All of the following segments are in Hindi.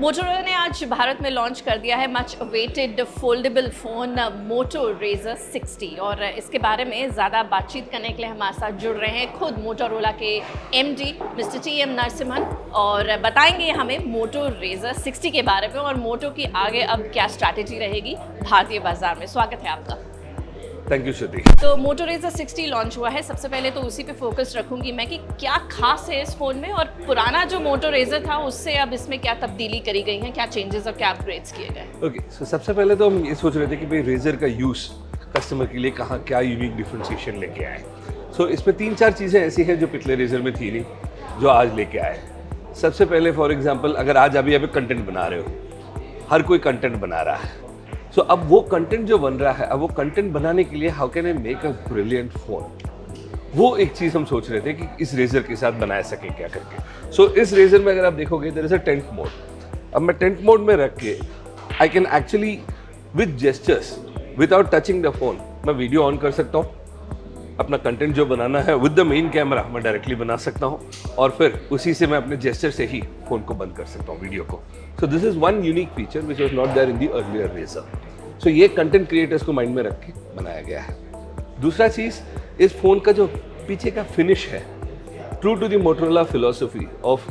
मोटोरोला ने आज भारत में लॉन्च कर दिया है much awaited foldable phone Moto Razr 60 और इसके बारे में ज़्यादा बातचीत करने के लिए हमारे साथ जुड़ रहे हैं खुद मोटोरोला के एमडी मिस्टर टी.एम. नरसिम्हन और बताएंगे हमें मोटो रेजर 60 के बारे में और मोटो की आगे अब क्या स्ट्रैटेजी रहेगी भारतीय बाजार में। स्वागत है आपका। थैंक यू श्रुति। तो मोटो रेजर 60 लॉन्च हुआ है, सबसे पहले तो उसी पे फोकस रखूंगी मैं कि क्या खास है इस फ़ोन में और पुराना जो मोटो रेजर था उससे अब इसमें क्या तब्दीली करी गई है, क्या चेंजेस और क्या अपग्रेड्स किए गए। ओके, सो सबसे पहले तो हम ये सोच रहे थे कि भाई रेजर का यूज़ कस्टमर के लिए कहाँ क्या यूनिक डिफ्रेंशिएशन लेके आए। सो इसमें 3-4 चीज़ें ऐसी हैं जो पिछले रेजर में थी नहीं, जो आज लेके आए। सबसे पहले फॉर एग्जाम्पल, अगर आज अभी आप कंटेंट बना रहे हो, हर कोई कंटेंट बना रहा है, सो अब वो कंटेंट जो बन रहा है, अब वो कंटेंट बनाने के लिए how can I make a brilliant phone, वो एक चीज़ हम सोच रहे थे कि इस रेजर के साथ बना सके क्या करके। सो इस रेजर में अगर आप देखोगे there is a tent mode. अब मैं टेंट मोड में रख के I can actually with gestures without touching the phone मैं वीडियो ऑन कर सकता हूँ, अपना कंटेंट जो बनाना है विद द मेन कैमरा मैं डायरेक्टली बना सकता हूँ और फिर उसी से मैं अपने जेस्चर से ही फ़ोन को बंद कर सकता हूँ, वीडियो को। So this is one unique feature which was not there in the earlier razor. So ये कंटेंट क्रिएटर्स को माइंड में रख के बनाया गया है। दूसरा चीज़, इस फ़ोन का जो पीछे का फिनिश है, true to the Motorola philosophy of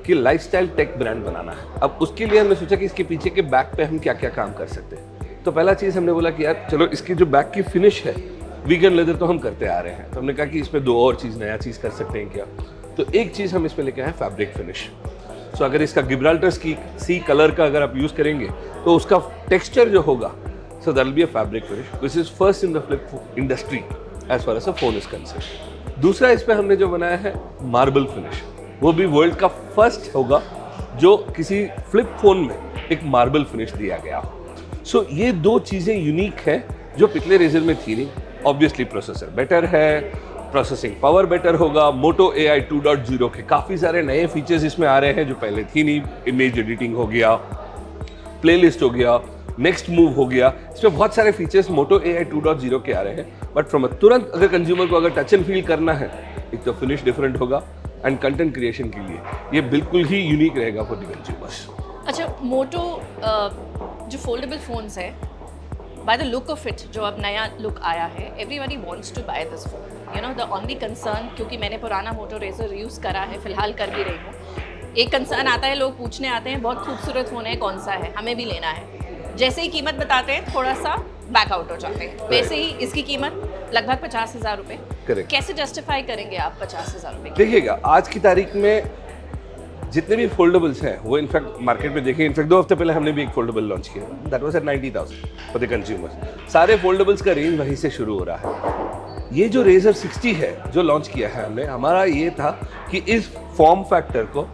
कि लाइफस्टाइल टेक ब्रांड बनाना है। अब उसके लिए हमने सोचा कि इसके पीछे के बैक पे हम क्या क्या काम कर सकते हैं। तो पहला चीज़ हमने बोला कि यार चलो इसकी जो बैक की फिनिश है, वीगन लेदर तो हम करते आ रहे हैं, तो हमने कहा कि इसमें 2 और चीज़ नया चीज़ कर सकते हैं क्या। तो एक चीज़ हम इसमें लेके आए फैब्रिक फिनिश। सो अगर इसका गिब्राल्टर सी कलर का अगर आप यूज़ करेंगे तो उसका टेक्सचर जो होगा, so that will be a fabric finish which is first in the flip industry as far as a phone is concern. दूसरा इस पर हमने जो बनाया है मार्बल फिनिश, वो भी वर्ल्ड का फर्स्ट होगा जो किसी फ्लिप फोन में एक मार्बल फिनिश दिया गया हो। सो ये 2 चीज़ें यूनिक हैं जो पिछले रेजर में थी नहीं। ऑब्वियसली प्रोसेसर बेटर है, प्रोसेसिंग पावर बेटर होगा, मोटो AI 2.0 के काफ़ी सारे नए फीचर्स इसमें आ रहे हैं जो पहले थी नहीं। इमेज एडिटिंग हो गया, प्लेलिस्ट हो गया, नेक्स्ट मूव हो गया, इसमें बहुत सारे फीचर्स मोटो AI 2.0 के आ रहे हैं। बट फ्रॉम तुरंत अगर कंज्यूमर को अगर टच एंड फील करना है, एक तो फिनिश डिफरेंट होगा एंड कंटेंट क्रिएशन के लिए ये बिल्कुल ही यूनिक रहेगा फॉर द कंज्यूमर्स। अच्छा, मोटो जो फोल्डेबल फ़ोन्स है, by the look of it, जो अब नया लुक आया है, everybody wants to buy this phone. You know, the only concern, क्योंकि मैंने पुराना मोटो रेजर यूज़ करा है, फिलहाल कर भी रही हूँ, एक कंसर्न आता है, लोग पूछने आते हैं बहुत खूबसूरत फ़ोन है, कौन सा है, हमें भी लेना है। जैसे ही कीमत बताते हैं थोड़ा सा बैक आउट हो जाते हैं। वैसे ही इसकी कीमत लगभग 50,000 रुपये। कैसे जस्टिफाई करेंगे आप 50,000 रुपये? देखिएगा, आज की तारीख में जितने भी फोल्डेबल्स हैं वो इनफैक्ट मार्केट में देखें, इनफैक्ट 2 हफ्ते पहले हमने भी एक फोल्डेबल लॉन्च किया, that was at 90,000 for the consumers. सारे फोल्डेबल्स का रेंज वहीं से शुरू हो रहा है। ये जो रेजर 60 है जो लॉन्च किया है हमने, हमारा ये था कि इस फॉर्म फैक्टर को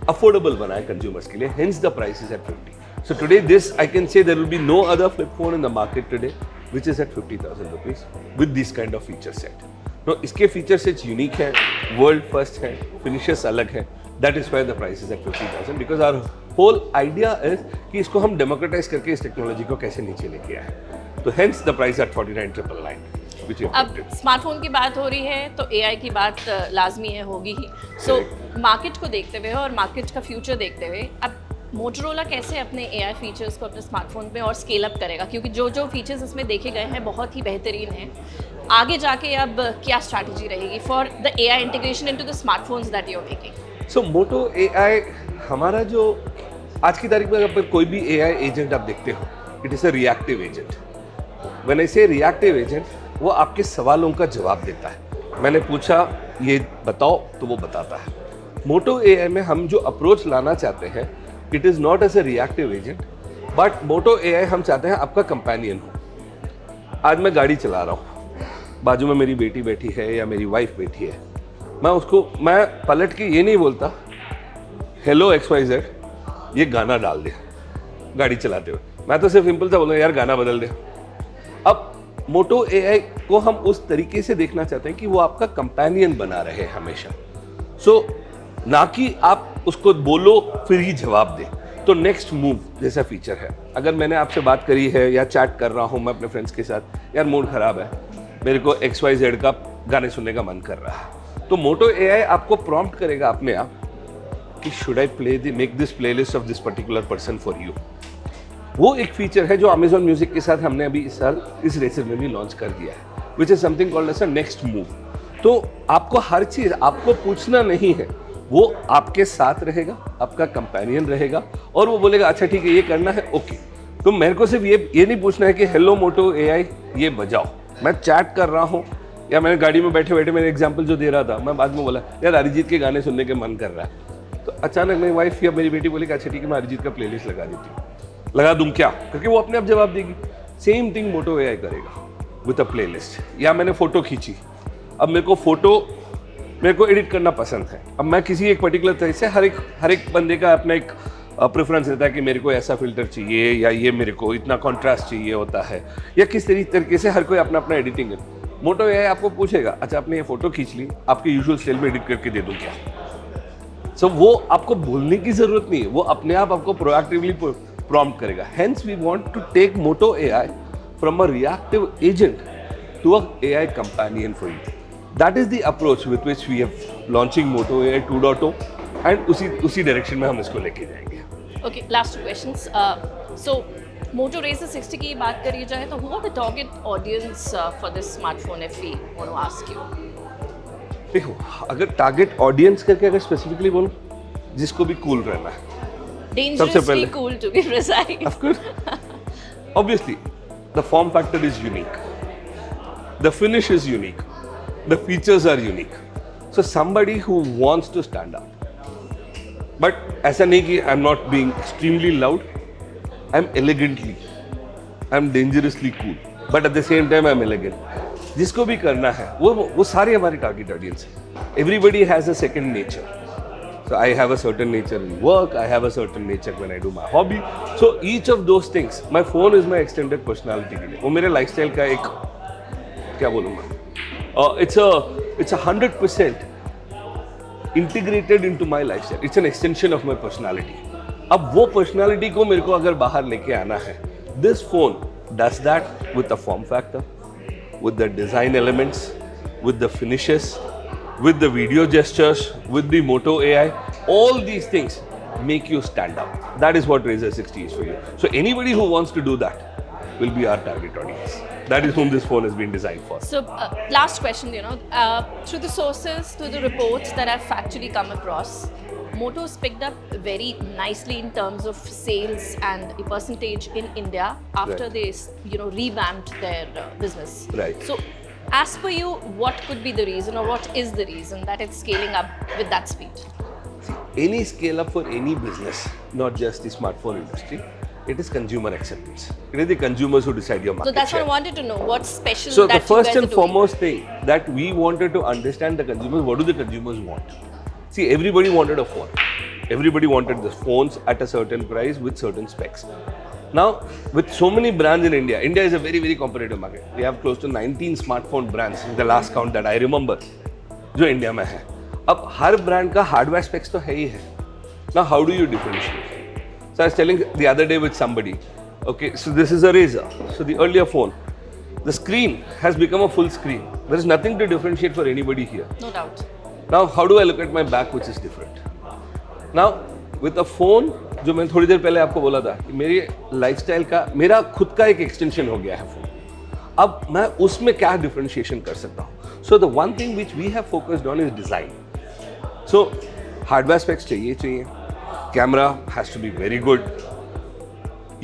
अफोर्डेबल बनाए कंज्यूमर्स के लिए, hence the price is at 50। So today this I can say there will be no other flip phone in the market today which is at 50,000 rupees with this kind of feature set. तो इसके फीचर्स इट्स यूनिक है, वर्ल्ड फर्स्ट है, फिनिशेस अलग है, that is why the price is at 50,000 because our whole idea is कि इसको हम डेमोक्रेटाइज करके इस टेक्नोलॉजी को कैसे नीचे लेके आए। तो हेंस द प्राइस एट 49,999। अब स्मार्टफोन की बात हो रही है तो AI की बात लाजमी है, होगी ही। सो मार्केट को देखते हुए और मार्केट का फ्यूचर देखते हुए अब मोटोरोला कैसे अपने AI फीचर्स को अपने स्मार्टफोन पे और स्केल अप करेगा, क्योंकि जो फीचर्स इसमें देखे गए हैं बहुत ही बेहतरीन हैं। आगे जाके अब क्या स्ट्रैटेजी रहेगी for the AI integration into the smartphones that you are making? So moto AI हमारा जो आज की तारीख में अगर कोई भी AI एजेंट आप देखते हो, it is a reactive agent. When I से रिएक्टिव एजेंट, वो आपके सवालों का जवाब देता है। मैंने पूछा ये बताओ तो वो बताता है। मोटो AI में हम जो अप्रोच लाना चाहते हैं, it is not as a reactive agent, but moto AI हम चाहते हैं आपका कंपेनियन हो। आज मैं गाड़ी चला रहा हूँ, बाजू में मेरी बेटी बैठी है या मेरी वाइफ बैठी है, मैं पलट के ये नहीं बोलता हेलो XYZ ये गाना डाल दे गाड़ी चलाते हुए, मैं तो सिर्फ सिंपल सा बोलूँगा यार गाना बदल दे। अब मोटो AI को हम उस तरीके से देखना चाहते हैं कि वो आपका कंपेनियन बना रहे हमेशा। सो ना कि आप उसको बोलो फिर ही जवाब दे। तो नेक्स्ट मूव जैसा फीचर है, अगर मैंने आपसे बात करी है या चैट कर रहा हूँ मैं अपने फ्रेंड्स के साथ, यार मूड ख़राब है, मेरे को XYZ का गाने सुनने का मन कर रहा है, तो मोटो AI आपको प्रॉम्प्ट करेगा अपने आप कि should I make this playlist of this particular person for you. वो एक फीचर है जो अमेजॉन म्यूजिक के साथ हमने अभी इस साल इस रेसर में भी लॉन्च कर दिया है, which is something called as a next move. तो आपको हर चीज आपको पूछना नहीं है, वो आपके साथ रहेगा, आपका कंपेनियन रहेगा और वो बोलेगा अच्छा ठीक है ये करना है, ओके। तो मेरे को सिर्फ ये नहीं पूछना है कि हेलो मोटो एआई ये बजाओ। मैं चैट कर रहा हूँ या मैंने गाड़ी में बैठे बैठे मेरे एग्जाम्पल जो दे रहा था, मैं बाद में बोला यार अरिजीत के गाने सुनने के मन कर रहा है, तो अचानक मेरी वाइफ या मेरी बेटी बोली अच्छा ठीक है मैं अरिजीत का प्लेलिस्ट लगा देती हूँ। लगा दूँ क्या, क्योंकि वो अपने आप जवाब देगी। सेम थिंग मोटो एआई करेगा विद अ प्लेलिस्ट। या मैंने फोटो खींची, अब मेरे को एडिट करना पसंद है, अब मैं किसी एक पर्टिकुलर तरह से हर एक बंदे का अपना एक प्रेफरेंस रहता है कि मेरे को ऐसा फिल्टर चाहिए या ये मेरे को इतना कॉन्ट्रास्ट चाहिए होता है, या किस तरीके से हर कोई अपना अपना एडिटिंग है। मोटो एआई आपको पूछेगा अच्छा आपने ये फोटो खींच ली, आपके यूजुअल स्टाइल में एडिट करके दे दूँ क्या। सो वो आपको बोलने की जरूरत नहीं है, वो अपने आप आपको प्रोएक्टिवली प्रॉम्प्ट करेगा। Hence we want to take moto AI from a reactive agent to a AI companion for you. That is the approach with which we have launching moto AI 2.0 and उसी डायरेक्शन में हम इसको लेके जाएंगे। Okay, last two questions. So, Moto Razr 60 की बात करी जाए तो who are the target audience for this smartphone if we want to ask you? देखो अगर टारगेट ऑडियंस करके अगर स्पेसिफिकली बोलूं, जिसको भी कूल रहना है, Dangerously cool to be precise. Of course. Obviously, the form factor is unique. The finish is unique. The features are unique. So somebody who wants to stand out. But ऐसा नहीं कि I am not being extremely loud, I am elegantly, I am dangerously cool, but at the same time I am elegant. जिसको भी करना है वो सारे हमारे टारगेट ऑडियंस है। Everybody has a second nature. So I have a certain nature in work, I have a certain nature when I do my hobby. So each of those things, my phone is my extended personality के लिए। वो मेरे लाइफस्टाइल का एक क्या बोलूँगा, it's a 100% integrated into my lifestyle. It's an extension of my personality. अब वो personality को मेरे को अगर बाहर लेके आना है, this phone does that with the form factor, with the design elements, with the finishes, with the video gestures, with the Moto AI. All these things make you stand out. That is what Razr 60 is for you. So anybody who wants to do that will be our target audience. That is whom this phone has been designed for. So last question, through the sources, through the reports that I've factually come across, Moto's picked up very nicely in terms of sales and a percentage in India after they, revamped their business. Right. So as per you, what could be the reason or what is the reason that it's scaling up with that speed? See, any scale up for any business, not just the smartphone industry, it is consumer acceptance. It is the consumers who decide your market So that's share. what I wanted to know. What's special So that the first you guys and are doing? foremost thing that we wanted to understand the consumers, what do the consumers want? See, everybody wanted a phone. Everybody wanted the phones at a certain price with certain specs. Now, with so many brands in India, India is a very, very competitive market. We have close to 19 smartphone brands in the last count that I remember, जो इंडिया में है। अब हर ब्रांड का हार्डवेयर स्पेक्स तो है ही है। Now, how do you differentiate? So I was telling the other day with somebody, okay, so this is a Razr. So the earlier phone, the screen has become a full screen. There is nothing to differentiate for anybody here. No doubt. Now, how do I look at my back, which is different? Now, with a phone, जो मैंने थोड़ी देर पहले आपको बोला था कि मेरी लाइफस्टाइल का मेरा खुद का एक एक्सटेंशन हो गया है फोन। अब मैं उसमें क्या डिफरेंशिएशन कर सकता हूँ? So the one thing which we have focused on is design. So hardware specs चाहिए, camera has to be very good,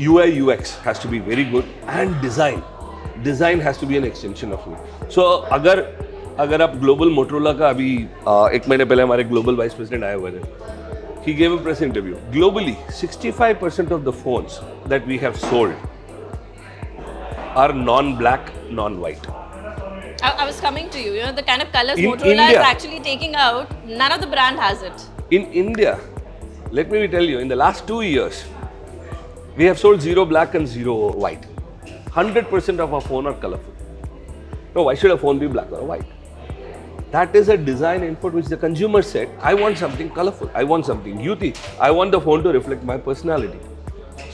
UI UX has to be very good, and design has to be an extension of me. So अगर आप ग्लोबल मोटरोला का अभी एक महीने पहले हमारे ग्लोबल वाइस प्रेसिडेंट आए हुए थे, he gave a press interview. Globally, 65% of the phones that we have sold are non-black, non-white. I was coming to you. The kind of colors In Motorola India, is actually taking out, none of the brand has it. In India, let me tell you, in the last 2 years, we have sold 0 black and 0 white. 100% of our phone are colorful. No, why should a phone be black or white? That is a design input which the consumer said, I want something colorful, I want something youthful, I want the phone to reflect my personality.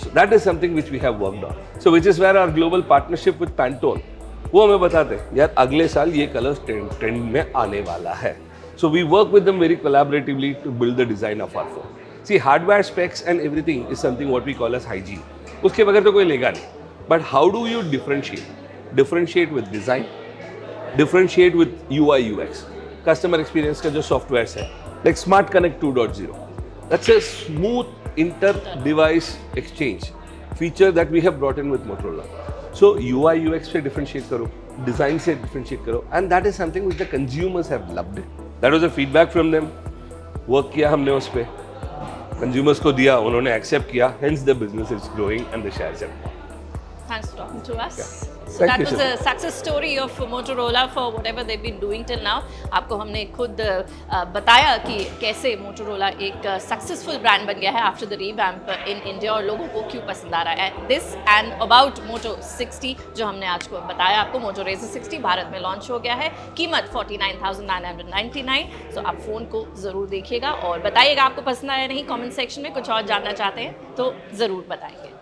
So that is something which we have worked on. So which is where our global partnership with Pantone, वो हमें बताते हैं यार अगले साल ये कलर्स ट्रेंड में आने वाला है. So we work with them very collaboratively to build the design of our phone. See hardware specs and everything is something what we call as hygiene, उसके बगैर तो कोई लेगा नहीं. But how do you differentiate with design, differentiate with UI UX, customer experience का जो सॉफ्टवेयर है like smart connect 2.0, that's a smooth inter device exchange feature that we have brought in with Motorola. So UI UX से डिफरेंशिएट करो, डिज़ाइन से डिफरेंशिएट करो, and that is something which the consumers have loved it. That was a feedback from them, work किया हमने उस पर, कंज्यूमर्स को दिया, उन्होंने एक्सेप्ट किया, hence the business is growing and the shares have. Thanks for talking to us. So Thank that you, was Shilpa. a success story of Motorola for whatever they've been doing till now. आपको हमने खुद बताया कि कैसे Motorola एक सक्सेसफुल ब्रांड बन गया है after the revamp in India और लोगों को क्यों पसंद आ रहा है. This and about Moto 60 जो हमने आज को बताया आपको, Moto Razr 60 भारत में लॉन्च हो गया है, कीमत 49,999. सो आप फ़ोन को ज़रूर देखिएगा और बताइएगा आपको पसंद आया नहीं. कमेंट सेक्शन में कुछ और जानना चाहते हैं तो ज़रूर बताएंगे.